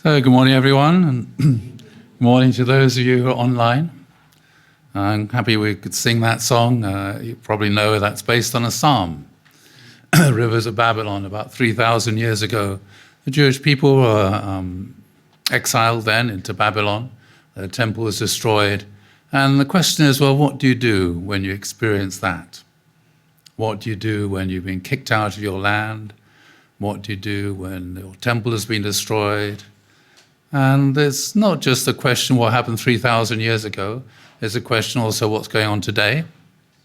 So good morning, everyone, and good morning to those of you who are online. I'm happy we could sing that song. You probably know that's based on a psalm, Rivers of Babylon, about 3,000 years ago. The Jewish people were exiled then into Babylon. The temple was destroyed. And the question is, well, what do you do when you experience that? What do you do when you've been kicked out of your land? What do you do when your temple has been destroyed? And it's not just a question what happened 3,000 years ago. It's a question also what's going on today,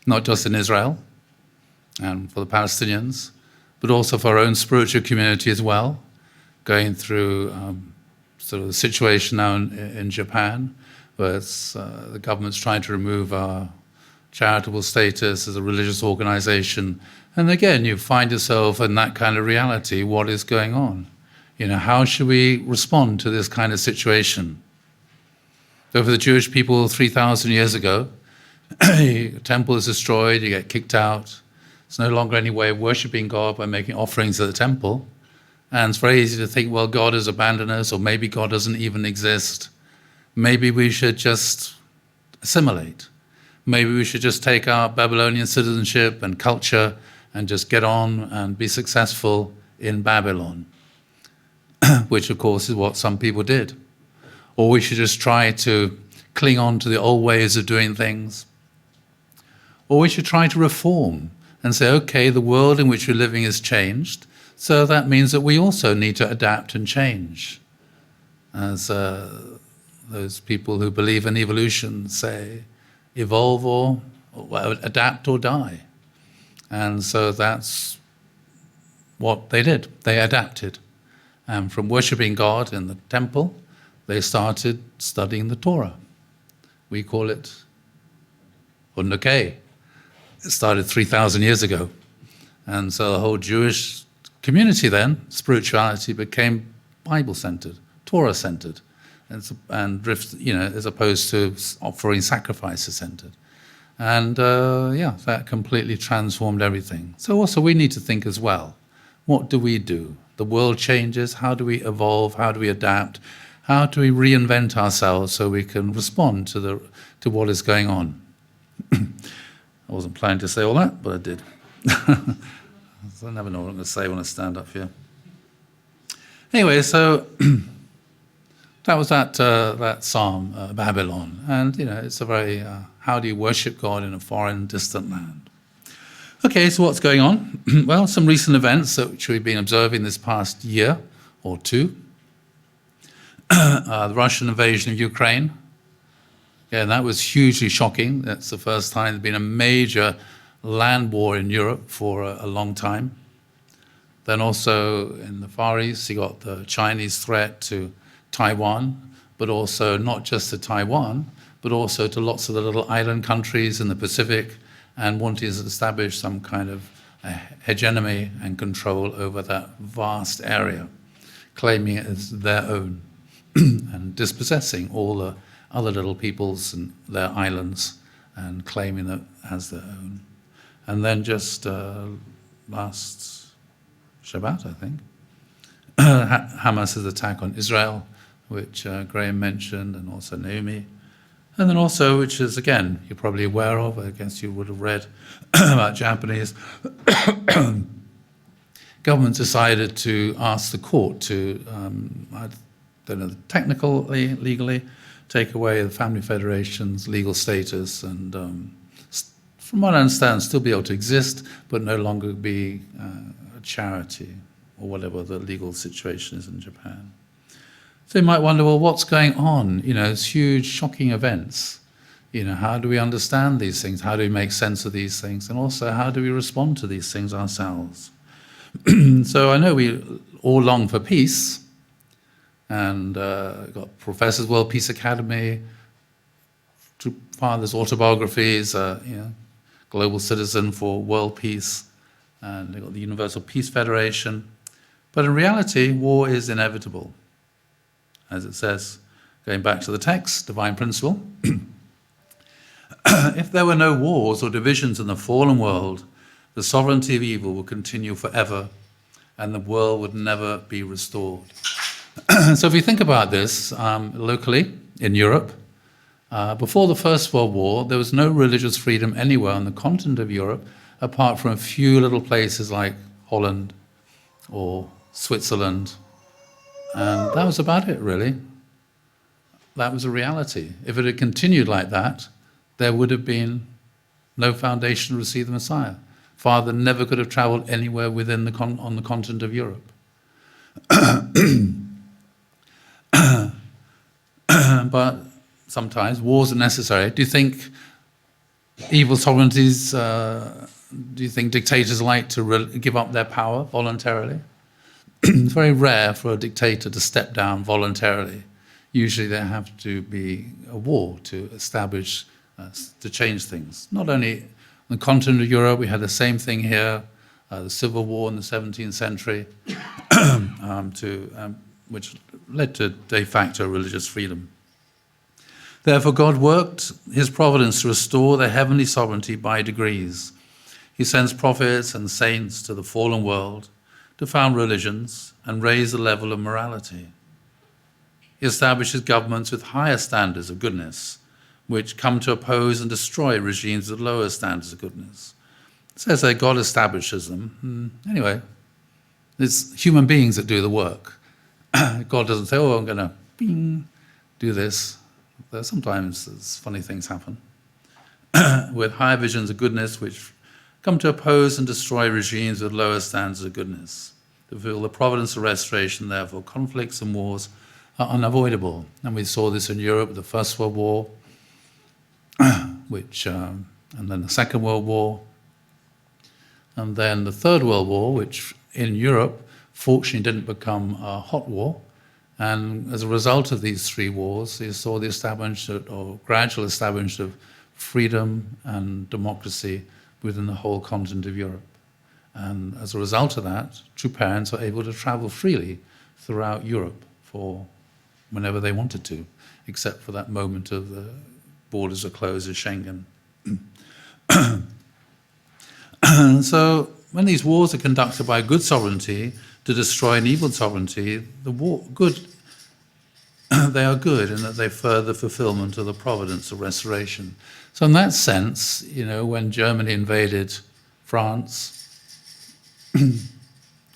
not just in Israel and for the Palestinians, but also for our own spiritual community as well, going through sort of the situation now in Japan, where the government's trying to remove our charitable status as a religious organization. And again, you find yourself in that kind of reality. What is going on? You know, how should we respond to this kind of situation? So for the Jewish people 3,000 years ago, the temple is destroyed, you get kicked out. There's no longer any way of worshiping God by making offerings at the temple. And it's very easy to think, well, God has abandoned us, or maybe God doesn't even exist. Maybe we should just assimilate. Maybe we should just take our Babylonian citizenship and culture and just get on and be successful in Babylon. Which, of course, is what some people did. Or we should just try to cling on to the old ways of doing things. Or we should try to reform and say, okay, the world in which we're living has changed, so that means that we also need to adapt and change. As those people who believe in evolution say, evolve or adapt or die. And so that's what they did. They adapted. And from worshipping God in the temple, they started studying the Torah. We call it Hunukei. It started 3,000 years ago. And so the whole Jewish community then, spirituality, became Bible-centered, Torah-centered, and as opposed to offering sacrifices-centered. And that completely transformed everything. So also we need to think as well, what do we do? The world changes. How do we evolve? How do we adapt? How do we reinvent ourselves so we can respond to what is going on? I wasn't planning to say all that, but I did. So I never know what I'm going to say when I stand up here. Anyway, so that was that psalm, Babylon. And, it's a very, how do you worship God in a foreign, distant land? Okay, so what's going on? Well, some recent events which we've been observing this past year or two. The Russian invasion of Ukraine. Yeah, that was hugely shocking. That's the first time there's been a major land war in Europe for a long time. Then also in the Far East, you got the Chinese threat to Taiwan, but also not just to Taiwan, but also to lots of the little island countries in the Pacific, and wanting to establish some kind of hegemony and control over that vast area, claiming it as their own, and dispossessing all the other little peoples and their islands, and claiming it as their own. And then just last Shabbat, I think, Hamas's attack on Israel, which Graham mentioned, and also Naomi. And then also, which is, again, you're probably aware of, I guess you would have read about Japanese government decided to ask the court to, I don't know, technically, legally, take away the Family Federation's legal status and, from what I understand, still be able to exist, but no longer be a charity or whatever the legal situation is in Japan. So you might wonder, well, what's going on? It's huge, shocking events. How do we understand these things? How do we make sense of these things? And also, how do we respond to these things ourselves? So I know we all long for peace, and got Professors World Peace Academy, Father's autobiographies, Global Citizen for World Peace, and they've got the Universal Peace Federation. But in reality, war is inevitable. As it says, going back to the text, divine principle, if there were no wars or divisions in the fallen world, the sovereignty of evil would continue forever and the world would never be restored. So if you think about this locally in Europe, before the First World War, there was no religious freedom anywhere on the continent of Europe, apart from a few little places like Holland or Switzerland, and that was about it, really. That was a reality. If it had continued like that, there would have been no foundation to receive the Messiah. Father never could have traveled anywhere within on the continent of Europe. But sometimes wars are necessary. Do you think evil sovereignties, do you think dictators like to give up their power voluntarily? It's very rare for a dictator to step down voluntarily. Usually there have to be a war to establish, to change things. Not only on the continent of Europe, we had the same thing here, the Civil War in the 17th century, which led to de facto religious freedom. Therefore, God worked his providence to restore their heavenly sovereignty by degrees. He sends prophets and saints to the fallen world to found religions and raise the level of morality. He establishes governments with higher standards of goodness, which come to oppose and destroy regimes with lower standards of goodness. It says that God establishes them. Anyway, it's human beings that do the work. God doesn't say, oh, I'm going to do this. Sometimes funny things happen. With higher visions of goodness, which come to oppose and destroy regimes with lower standards of goodness. To fulfill the providence of restoration, therefore, conflicts and wars are unavoidable. And we saw this in Europe, the First World War, and then the Second World War, and then the Third World War, which in Europe, fortunately didn't become a hot war. And as a result of these three wars, you saw the establishment or gradual establishment of freedom and democracy within the whole continent of Europe. And as a result of that, true parents are able to travel freely throughout Europe for whenever they wanted to, except for that moment of the borders are closed as Schengen. So when these wars are conducted by good sovereignty to destroy an evil sovereignty, they are good in that they further fulfillment of the providence of restoration. So in that sense, when Germany invaded France,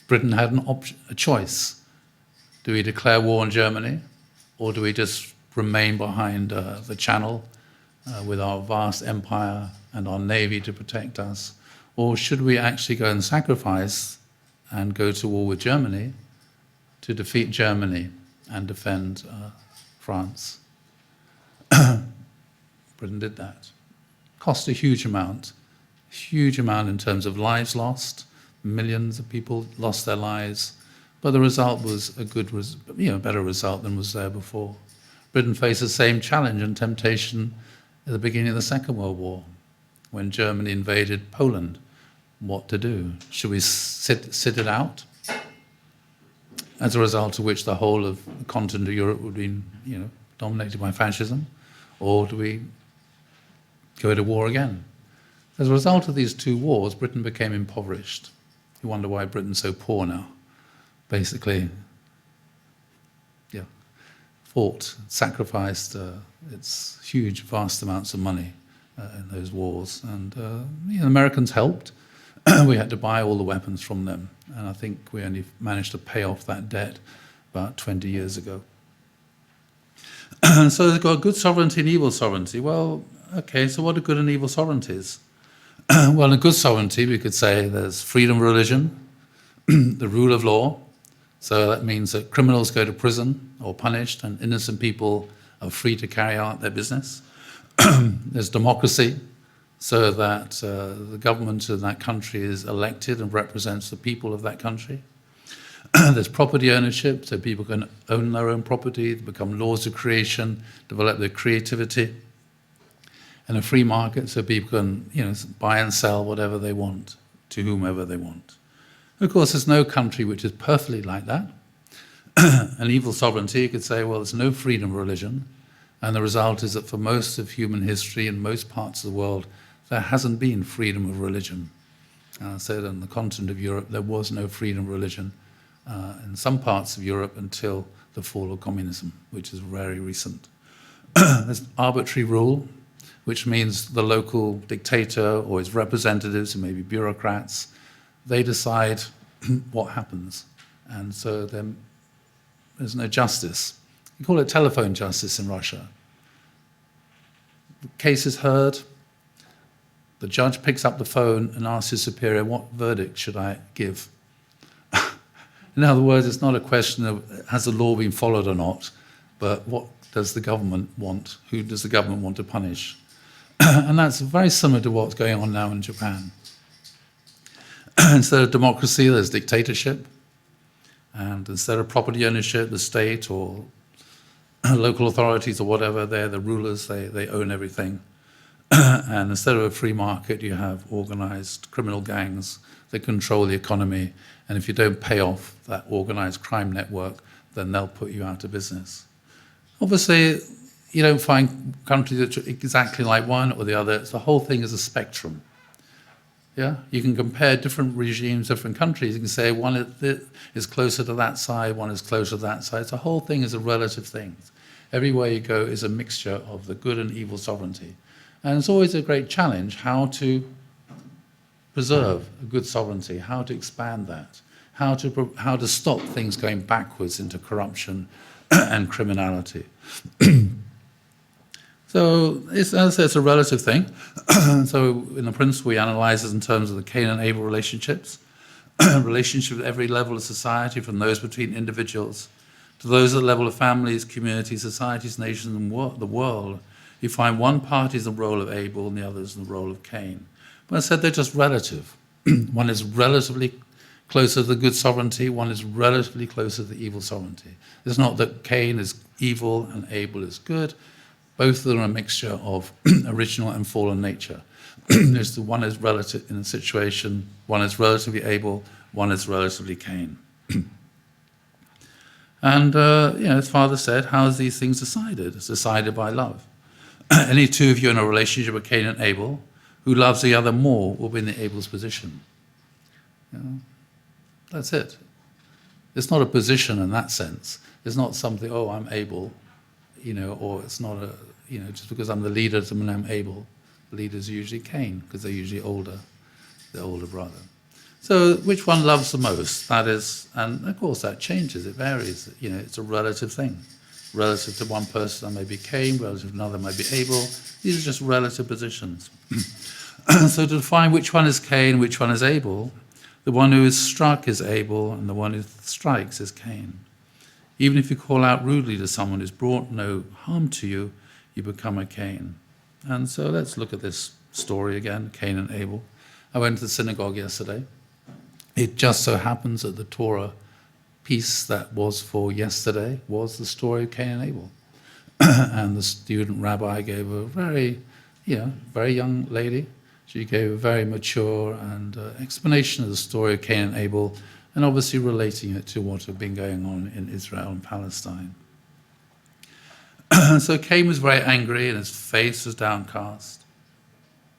Britain had a choice. Do we declare war on Germany, or do we just remain behind the Channel with our vast empire and our navy to protect us? Or should we actually go and sacrifice and go to war with Germany to defeat Germany and defend France? Britain did that. Cost a huge amount in terms of lives lost. Millions of people lost their lives, but the result was a better result than was there before. Britain faced the same challenge and temptation at the beginning of the Second World War, when Germany invaded Poland. What to do? Should we sit it out? As a result of which the whole of the continent of Europe would be, dominated by fascism, or do we go to war again? As a result of these two wars, Britain became impoverished. You wonder why Britain's so poor now. Basically, fought, sacrificed its huge, vast amounts of money in those wars, and the Americans helped. We had to buy all the weapons from them, and I think we only managed to pay off that debt about 20 years ago. So they've got good sovereignty and evil sovereignty. Well, okay, so what are good and evil sovereignties? Well, in good sovereignty, we could say there's freedom of religion, the rule of law. So that means that criminals go to prison or punished, and innocent people are free to carry out their business. There's democracy, so that the government of that country is elected and represents the people of that country. There's property ownership, so people can own their own property, become laws of creation, develop their creativity. And a free market, so people can buy and sell whatever they want to whomever they want. Of course, there's no country which is perfectly like that. An evil sovereignty, you could say, well, there's no freedom of religion, and the result is that for most of human history in most parts of the world, there hasn't been freedom of religion. I said on the continent of Europe, there was no freedom of religion in some parts of Europe until the fall of communism, which is very recent. There's arbitrary rule, which means the local dictator or his representatives, who may be bureaucrats, they decide what happens. And so then there's no justice. You call it telephone justice in Russia. The case is heard, the judge picks up the phone and asks his superior, what verdict should I give? In other words, it's not a question of has the law been followed or not, but what does the government want? Who does the government want to punish? And that's very similar to what's going on now in Japan. Instead of democracy, there's dictatorship. And instead of property ownership, the state or local authorities or whatever, they're the rulers, they own everything. And instead of a free market, you have organized criminal gangs that control the economy. And if you don't pay off that organized crime network, then they'll put you out of business. Obviously, you don't find countries that are exactly like one or the other. The whole thing is a spectrum. Yeah, you can compare different regimes, different countries. You can say one is closer to that side, one is closer to that side. The whole thing is a relative thing. Everywhere you go is a mixture of the good and evil sovereignty. And it's always a great challenge how to preserve a good sovereignty, how to expand that, how to stop things going backwards into corruption and criminality. So as I say, it's a relative thing. So in the principle, we analyze it in terms of the Cain and Abel relationships, relationship at every level of society, from those between individuals to those at the level of families, communities, societies, nations, and the world. You find one party is the role of Abel and the other is the role of Cain. But I said they're just relative. One is relatively closer to the good sovereignty, one is relatively closer to the evil sovereignty. It's not that Cain is evil and Abel is good. Both of them are a mixture of original and fallen nature. There's the one is relative in a situation, one is relatively Abel, one is relatively Cain. And his father said, how is these things decided? It's decided by love. Any two of you in a relationship with Cain and Abel, who loves the other more, will be in the Abel's position. You know, that's it. It's not a position in that sense. It's not something, oh, I'm Abel, or it's not just because I'm the leader doesn't mean I'm Abel. The leader's usually Cain, because they're usually older, the older brother. So which one loves the most? That is, and of course that changes, it varies. It's a relative thing. Relative to one person, that may be Cain, relative to another may be Abel. These are just relative positions. So to define which one is Cain, which one is Abel, the one who is struck is Abel, and the one who strikes is Cain. Even if you call out rudely to someone who's brought no harm to you, you become a Cain. And so let's look at this story again, Cain and Abel. I went to the synagogue yesterday. It just so happens that the Torah piece that was for yesterday was the story of Cain and Abel. And the student rabbi gave a very young lady. She gave a very mature and explanation of the story of Cain and Abel, and obviously relating it to what had been going on in Israel and Palestine. So Cain was very angry and his face was downcast.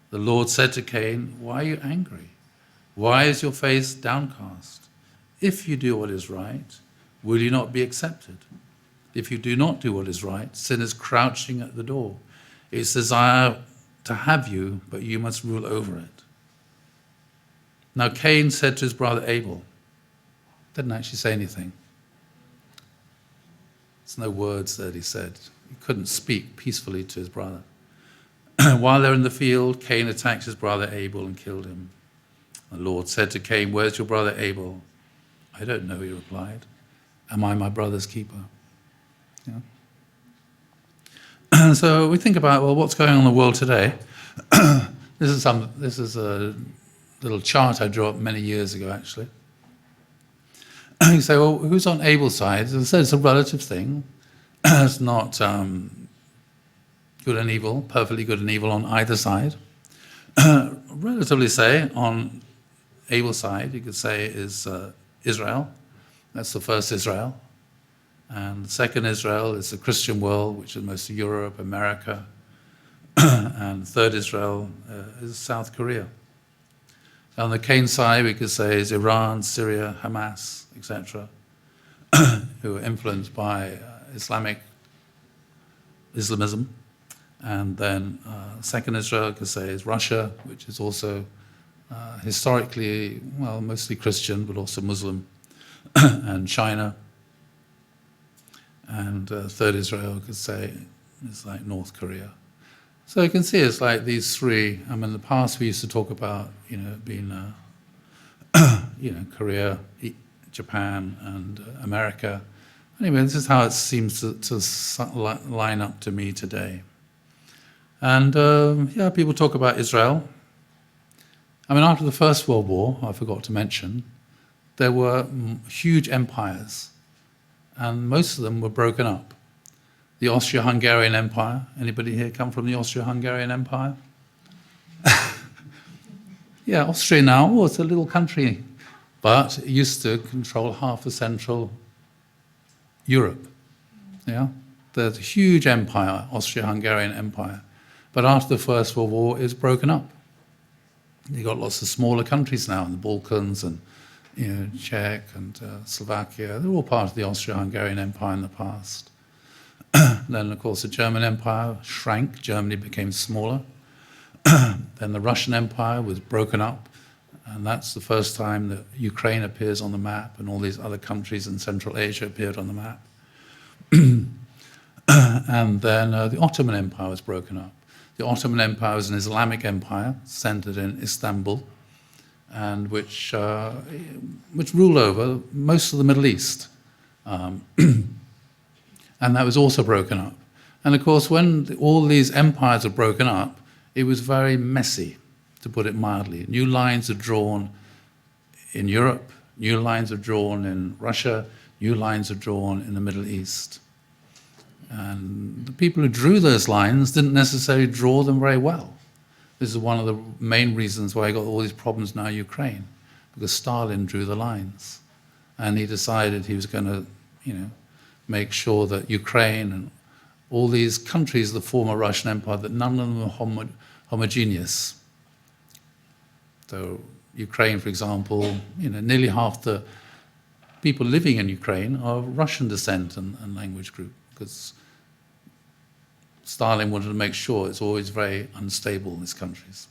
The Lord said to Cain, why are you angry? Why is your face downcast? If you do what is right, will you not be accepted? If you do not do what is right, sin is crouching at the door. Its desire to have you, but you must rule over it. Now Cain said to his brother Abel, didn't actually say anything. There's no words that he said. He couldn't speak peacefully to his brother. While they're in the field, Cain attacked his brother Abel and killed him. The Lord said to Cain, where's your brother Abel? I don't know, he replied. Am I my brother's keeper? Yeah. And so we think about, well, what's going on in the world today? This is a little chart I drew up many years ago, actually. You say, well, who's on Abel's side? As I said, it's a relative thing. It's not good and evil, perfectly good and evil on either side. Relatively say, on Abel's side, you could say is Israel. That's the first Israel. And the second Israel is the Christian world, which is most of Europe, America. And the third Israel is South Korea. On the Cain side, we could say is Iran, Syria, Hamas, etc. who were influenced by Islamism. And then second Israel, I could say, is Russia, which is also historically, well, mostly Christian, but also Muslim, and China. And third Israel, I could say, is like North Korea. So you can see it's like these three. I mean, in the past we used to talk about, being, Korea, Japan, and America. Anyway, this is how it seems to line up to me today. And people talk about Israel. I mean, after the First World War, I forgot to mention, there were huge empires, and most of them were broken up. The Austro-Hungarian Empire. Anybody here come from the Austro-Hungarian Empire? Yeah, Austria now, it's a little country, but it used to control half of Central Europe. Yeah, there's a huge empire, Austro-Hungarian Empire. But after the First World War, it was broken up. You've got lots of smaller countries now in the Balkans and Czech and Slovakia. They're all part of the Austro-Hungarian Empire in the past. Then, of course, the German Empire shrank. Germany became smaller. Then the Russian Empire was broken up. And that's the first time that Ukraine appears on the map and all these other countries in Central Asia appeared on the map. And then the Ottoman Empire was broken up. The Ottoman Empire was an Islamic empire centered in Istanbul, and which ruled over most of the Middle East. And that was also broken up. And of course, when all these empires were broken up, it was very messy, to put it mildly. New lines are drawn in Europe, new lines are drawn in Russia, new lines are drawn in the Middle East. And the people who drew those lines didn't necessarily draw them very well. This is one of the main reasons why I got all these problems now in Ukraine, because Stalin drew the lines. And he decided he was going to, make sure that Ukraine and all these countries of the former Russian Empire, that none of them were homogeneous. So Ukraine, for example, nearly half the people living in Ukraine are of Russian descent and language group, because Stalin wanted to make sure it's always very unstable in these countries.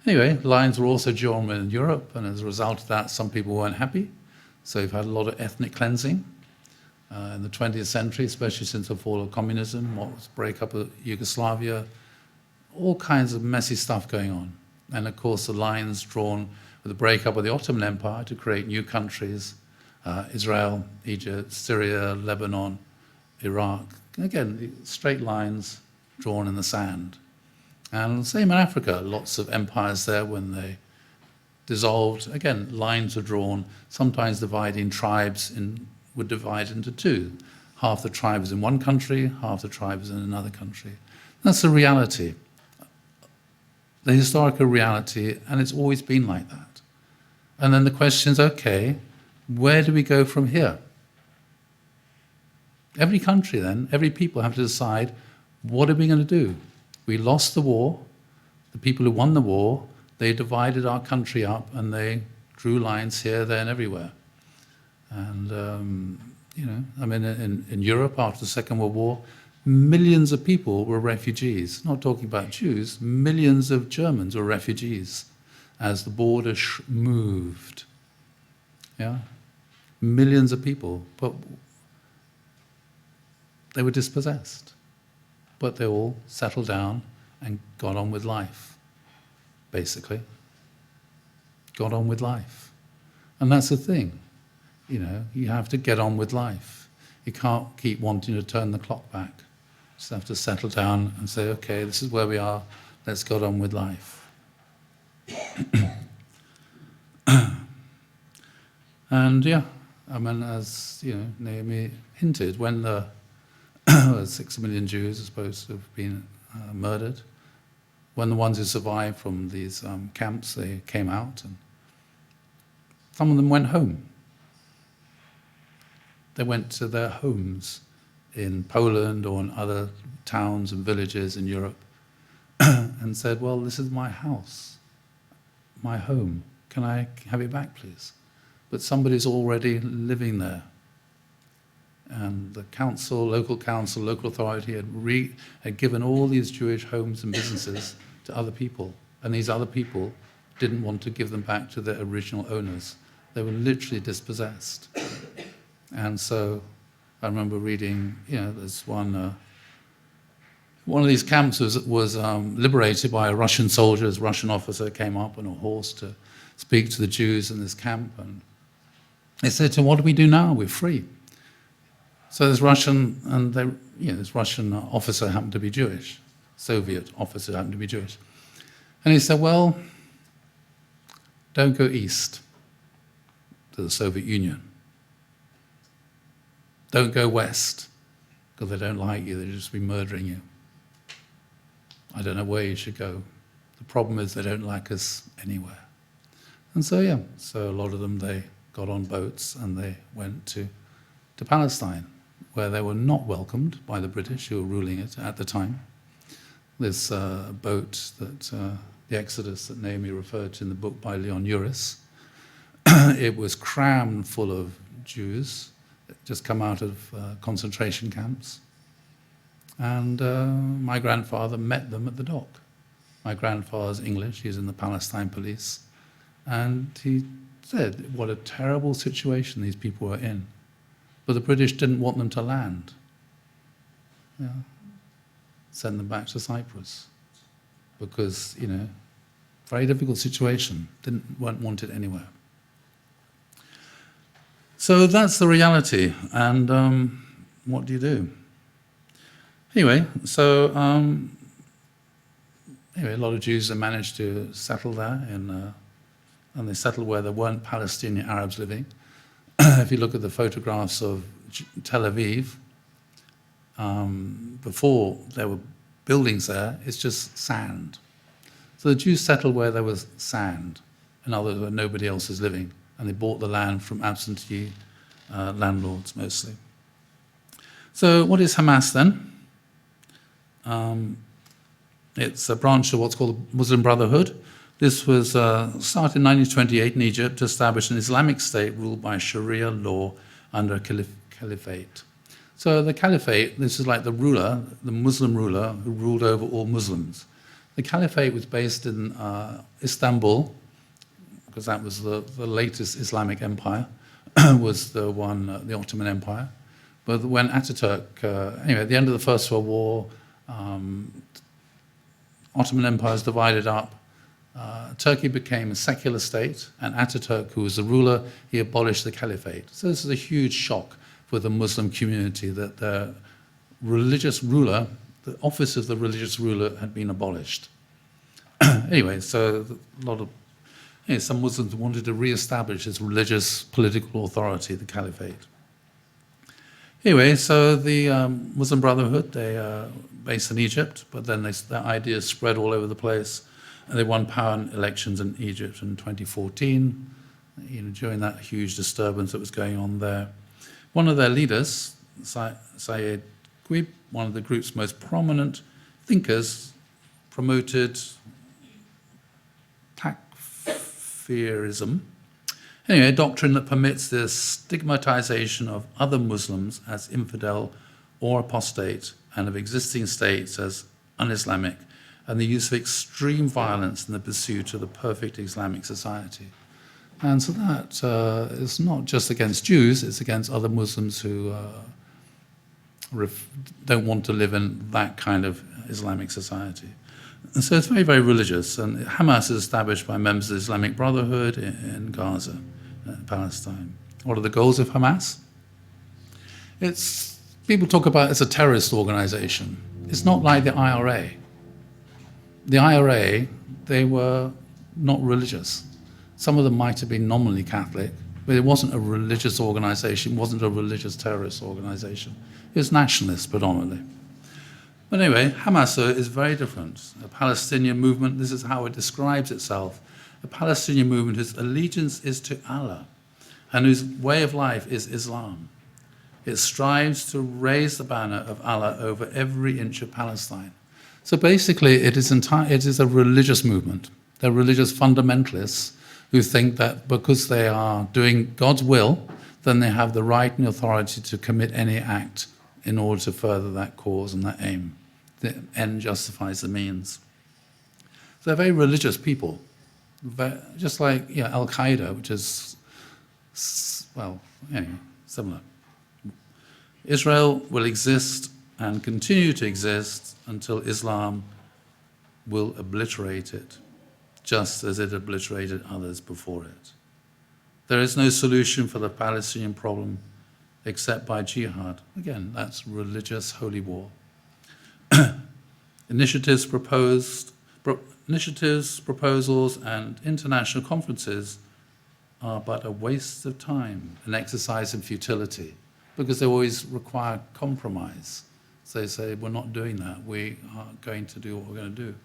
Anyway, lines were also drawn in Europe, and as a result of that, some people weren't happy. So you've had a lot of ethnic cleansing in the 20th century, especially since the fall of communism, what was breakup of Yugoslavia, all kinds of messy stuff going on. And of course, the lines drawn with the breakup of the Ottoman Empire to create new countries, Israel, Egypt, Syria, Lebanon, Iraq. Again, straight lines drawn in the sand. And the same in Africa, lots of empires there when they dissolved. Again, lines are drawn, sometimes dividing tribes would divide into two. Half the tribes in one country, half the tribes in another country. That's the reality, the historical reality, and it's always been like that. And then the question is, okay, where do we go from here? Every country then, every people have to decide, what are we going to do? We lost the war. The people who won the war, they divided our country up and they drew lines here, there, and everywhere. And, in Europe after the Second World War, millions of people were refugees. Not talking about Jews, millions of Germans were refugees as the border moved. Yeah? Millions of people. But they were dispossessed. But they all settled down and got on with life, basically. Got on with life. And that's the thing. You have to get on with life. You can't keep wanting to turn the clock back. You just have to settle down and say, okay, this is where we are, let's get on with life. And as Naomi hinted, when the 6 million Jews are supposed to have been murdered, when the ones who survived from these camps, they came out, and some of them went home. They went to their homes in Poland or in other towns and villages in Europe and said, well, this is my house, my home. Can I have it back, please? But somebody's already living there. And the council, local authority had given all these Jewish homes and businesses to other people. And these other people didn't want to give them back to their original owners. They were literally dispossessed. And so I remember reading, there's one of these camps was liberated by a Russian soldier. A Russian officer came up on a horse to speak to the Jews in this camp. And they said to him, "What do we do now? We're free." So this Russian officer happened to be Jewish, Soviet officer happened to be Jewish. And he said, "Well, don't go east to the Soviet Union. Don't go west, because they don't like you, they'll just be murdering you. I don't know where you should go. The problem is they don't like us anywhere." And so, so a lot of them, they got on boats and they went to Palestine, where they were not welcomed by the British who were ruling it at the time. This boat that the Exodus that Naomi referred to in the book by Leon Uris, it was crammed full of Jews that just come out of concentration camps. And my grandfather met them at the dock. My grandfather's English, he's in the Palestine police. And he said what a terrible situation these people were in. But the British didn't want them to land. Send them back to Cyprus. Because, very difficult situation. Weren't wanted anywhere. So that's the reality. And what do you do? Anyway, so a lot of Jews have managed to settle there, and they settled where there weren't Palestinian Arabs living. If you look at the photographs of Tel Aviv, before there were buildings there, it's just sand. So the Jews settled where there was sand, in other words, where nobody else is living, and they bought the land from absentee landlords mostly. So what is Hamas then? It's a branch of what's called the Muslim Brotherhood. This was started in 1928 in Egypt to establish an Islamic state ruled by Sharia law under a caliphate. So the caliphate, this is like the ruler, the Muslim ruler who ruled over all Muslims. The caliphate was based in Istanbul, because that was the latest Islamic empire, was the the Ottoman Empire. But when Ataturk, at the end of the First World War, Ottoman Empire is divided up. Turkey became a secular state, and Ataturk, who was the ruler, he abolished the caliphate. So this is a huge shock for the Muslim community that the religious ruler, the office of the religious ruler had been abolished. Anyway, so a lot of some Muslims wanted to re-establish this religious political authority, the caliphate. Anyway, so the Muslim Brotherhood, they are based in Egypt, but then their ideas spread all over the place. And they won power in elections in Egypt in 2014, during that huge disturbance that was going on there. One of their leaders, Saeed Qutb, one of the group's most prominent thinkers, promoted takfirism. Anyway, a doctrine that permits the stigmatization of other Muslims as infidel or apostate, and of existing states as un-Islamic, and the use of extreme violence in the pursuit of the perfect Islamic society. And so that is not just against Jews, it's against other Muslims who don't want to live in that kind of Islamic society. And so it's very, very religious. And Hamas is established by members of the Islamic Brotherhood in Gaza, Palestine. What are the goals of Hamas? People talk about it as a terrorist organization. It's not like the IRA. The IRA, they were not religious. Some of them might have been nominally Catholic, but it wasn't a religious organization, it wasn't a religious terrorist organization. It was nationalist predominantly. But anyway, Hamas is very different. A Palestinian movement, this is how it describes itself. A Palestinian movement whose allegiance is to Allah and whose way of life is Islam. It strives to raise the banner of Allah over every inch of Palestine. So basically, it is a religious movement. They're religious fundamentalists who think that because they are doing God's will, then they have the right and authority to commit any act in order to further that cause and that aim. The end justifies the means. So they're very religious people, just like Al-Qaeda, which is, well, anyway, similar. Israel will exist and continue to exist until Islam will obliterate it, just as it obliterated others before it. There is no solution for the Palestinian problem except by jihad. Again, that's religious holy war. Initiatives, proposals, and international conferences are but a waste of time, an exercise in futility, because they always require compromise. So they say, we're not doing that. We are going to do what we're going to do.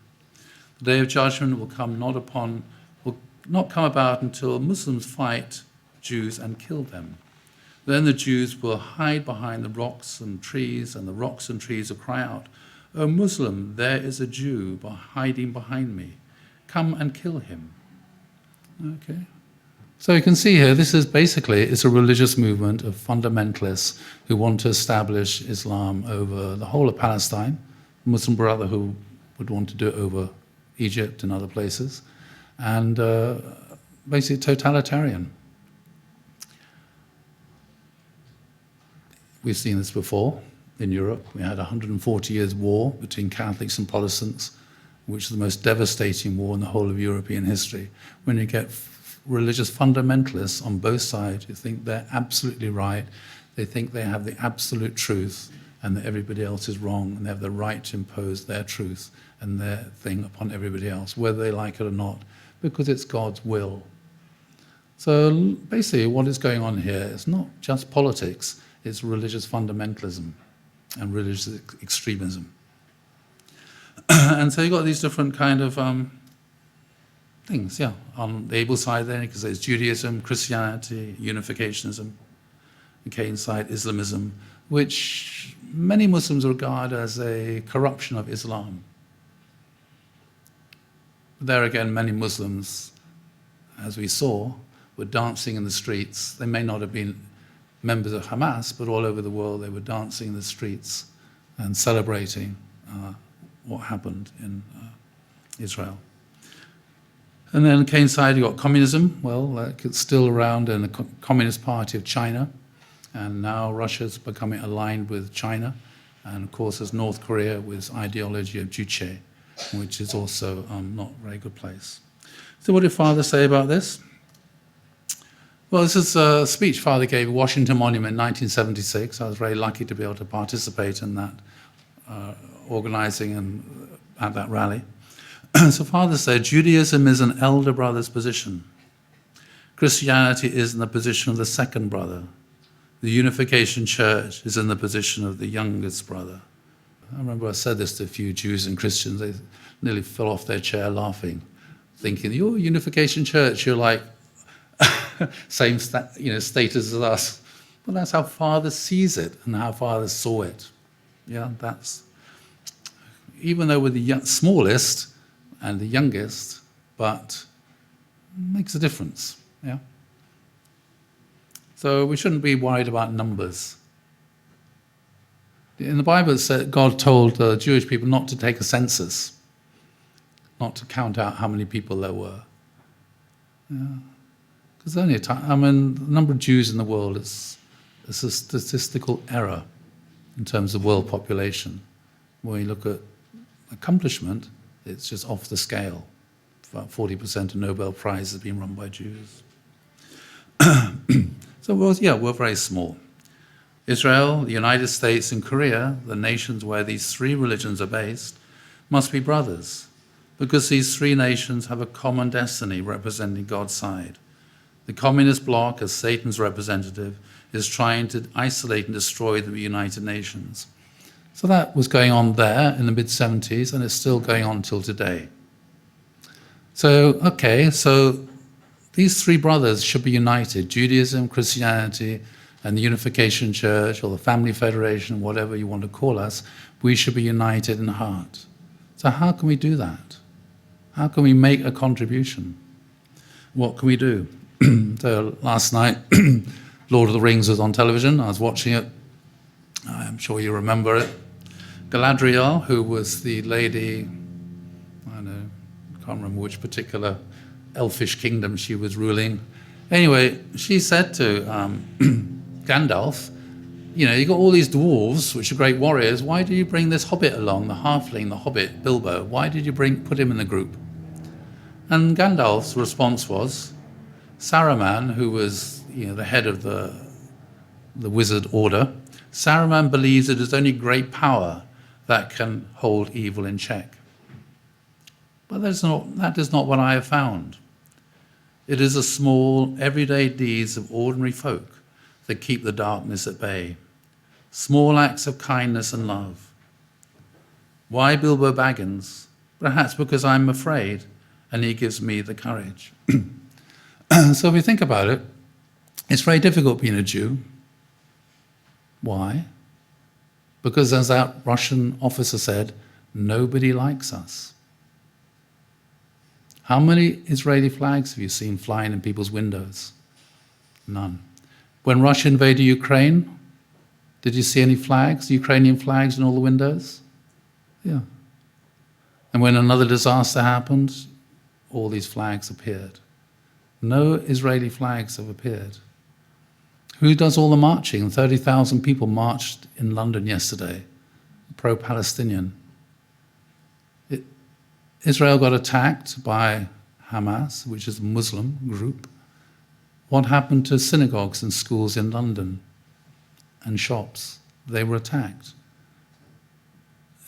The day of judgment will not come about until Muslims fight Jews and kill them. Then the Jews will hide behind the rocks and trees, and the rocks and trees will cry out, "O Muslim, there is a Jew hiding behind me. Come and kill him." Okay. So you can see here, this is basically, it's a religious movement of fundamentalists who want to establish Islam over the whole of Palestine, Muslim Brotherhood would want to do it over Egypt and other places, and basically totalitarian. We've seen this before in Europe. We had a 140 years war between Catholics and Protestants, which is the most devastating war in the whole of European history. When you get religious fundamentalists on both sides who think they're absolutely right, they think they have the absolute truth and that everybody else is wrong, and they have the right to impose their truth and their thing upon everybody else, whether they like it or not, because it's God's will. So basically what is going on here is not just politics, it's religious fundamentalism and religious extremism. And so you've got these different kind of things, yeah. On the able side then, because there's Judaism, Christianity, Unificationism. On Cain's side, Islamism, which many Muslims regard as a corruption of Islam. There again, many Muslims, as we saw, were dancing in the streets. They may not have been members of Hamas, but all over the world they were dancing in the streets and celebrating what happened in Israel. And then on Cain's side, you got communism. Well, it's still around in the Communist Party of China, and now Russia's becoming aligned with China, and of course there's North Korea with ideology of Juche, which is also not a very good place. So what did Father say about this? Well, this is a speech Father gave at Washington Monument in 1976. I was very lucky to be able to participate in that organizing and at that rally. So Father said, Judaism is an elder brother's position. Christianity is in the position of the second brother. The Unification Church is in the position of the youngest brother. I remember I said this to a few Jews and Christians. They nearly fell off their chair laughing, thinking, you're Unification Church, you're like same status as us. Well, that's how Father sees it and how Father saw it. Yeah, that's, even though we're the smallest and the youngest, but makes a difference, yeah? So we shouldn't be worried about numbers. In the Bible it said God told the Jewish people not to take a census, not to count out how many people there were. Yeah. Because only a time, I mean, the number of Jews in the world is a statistical error in terms of world population. When you look at accomplishment, it's just off the scale. About 40% of Nobel Prize has been run by Jews. So, we're very small. Israel, the United States, and Korea, the nations where these three religions are based, must be brothers, because these three nations have a common destiny representing God's side. The communist bloc, as Satan's representative, is trying to isolate and destroy the United Nations. So that was going on there in the mid-70s, and it's still going on till today. So, okay, so these three brothers should be united, Judaism, Christianity, and the Unification Church, or the Family Federation, whatever you want to call us. We should be united in heart. So how can we do that? How can we make a contribution? What can we do? So last night, Lord of the Rings was on television. I was watching it. I'm sure you remember it. Galadriel, who was the lady, I don't know, can't remember which particular elfish kingdom she was ruling. Anyway, she said to Gandalf, you know, you got all these dwarves, which are great warriors. Why do you bring this hobbit along, the halfling, the hobbit, Bilbo? Why did you put him in the group? And Gandalf's response was, Saruman, who was, you know, the head of the wizard order, Saruman believes it is only great power that can hold evil in check. But that is not what I have found. It is the small, everyday deeds of ordinary folk that keep the darkness at bay. Small acts of kindness and love. Why Bilbo Baggins? Perhaps because I'm afraid, and he gives me the courage. So if we think about it, it's very difficult being a Jew. Why? Because as that Russian officer said, nobody likes us. How many Israeli flags have you seen flying in people's windows? None. When Russia invaded Ukraine, did you see any flags, Ukrainian flags in all the windows? Yeah. And when another disaster happened, all these flags appeared. No Israeli flags have appeared. Who does all the marching? 30,000 people marched in London yesterday, pro-Palestinian. Israel got attacked by Hamas, which is a Muslim group. What happened to synagogues and schools in London and shops? They were attacked.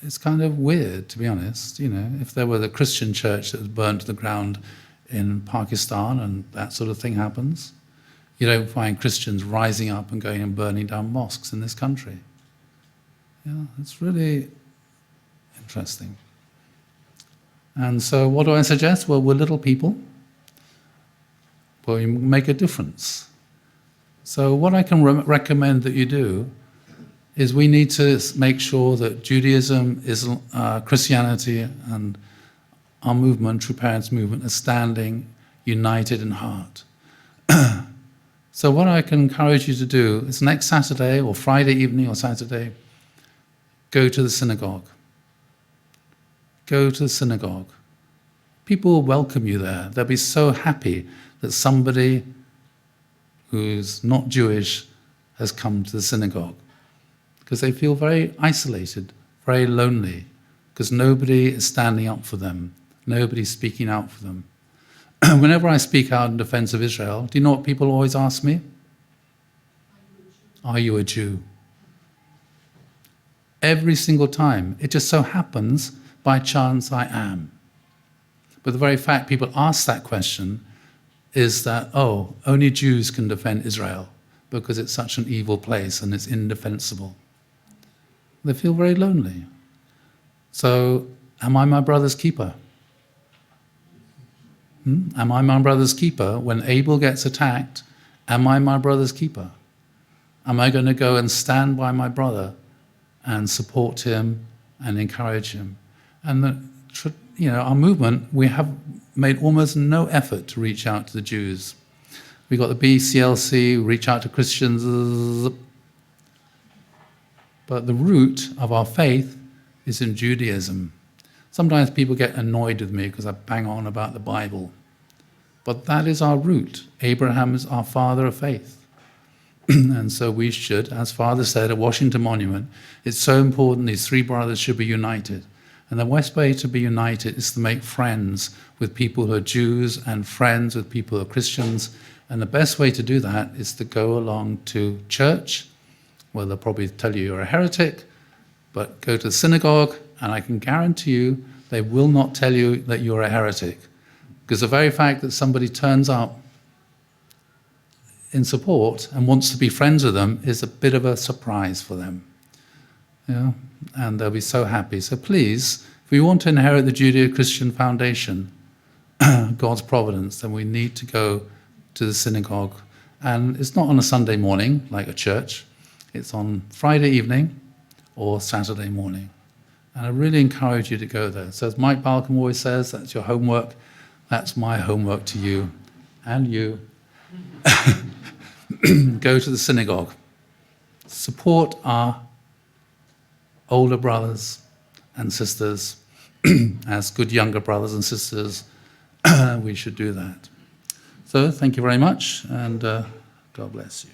It's kind of weird, to be honest. You know, if there were the Christian church that was burned to the ground in Pakistan and that sort of thing happens, you don't find Christians rising up and going and burning down mosques in this country. Yeah, it's really interesting. And so what do I suggest? Well, we're little people. Well, you make a difference. So what I can recommend that you do is we need to make sure that Judaism, Christianity, and our movement, True Parents Movement, are standing united in heart. So what I can encourage you to do is next Saturday or Friday evening or Saturday, go to the synagogue. Go to the synagogue. People will welcome you there. They'll be so happy that somebody who's not Jewish has come to the synagogue, because they feel very isolated, very lonely, because nobody is standing up for them. Nobody's speaking out for them. Whenever I speak out in defense of Israel, do you know what people always ask me? Are you a Jew? Every single time. It just so happens, by chance, I am. But the very fact people ask that question is that, oh, only Jews can defend Israel because it's such an evil place and it's indefensible. They feel very lonely. So, am I my brother's keeper? Am I my brother's keeper? When Abel gets attacked, am I my brother's keeper? Am I going to go and stand by my brother and support him and encourage him? And our movement, we have made almost no effort to reach out to the Jews. We got the BCLC, reach out to Christians, but the root of our faith is in Judaism. Sometimes people get annoyed with me because I bang on about the Bible. But that is our root. Abraham is our father of faith. And so we should, as Father said at Washington Monument, it's so important these three brothers should be united. And the best way to be united is to make friends with people who are Jews and friends with people who are Christians. And the best way to do that is to go along to church. Well, they'll probably tell you you're a heretic, but go to the synagogue, and I can guarantee you they will not tell you that you're a heretic. Because the very fact that somebody turns up in support and wants to be friends with them is a bit of a surprise for them. Yeah? And they'll be so happy. So please, if we want to inherit the Judeo-Christian foundation, God's providence, then we need to go to the synagogue. And it's not on a Sunday morning, like a church. It's on Friday evening or Saturday morning. And I really encourage you to go there. So as Mike Balcom always says, that's your homework. That's my homework to you and you. go to the synagogue. Support our older brothers and sisters. As good younger brothers and sisters, we should do that. So thank you very much, and God bless you.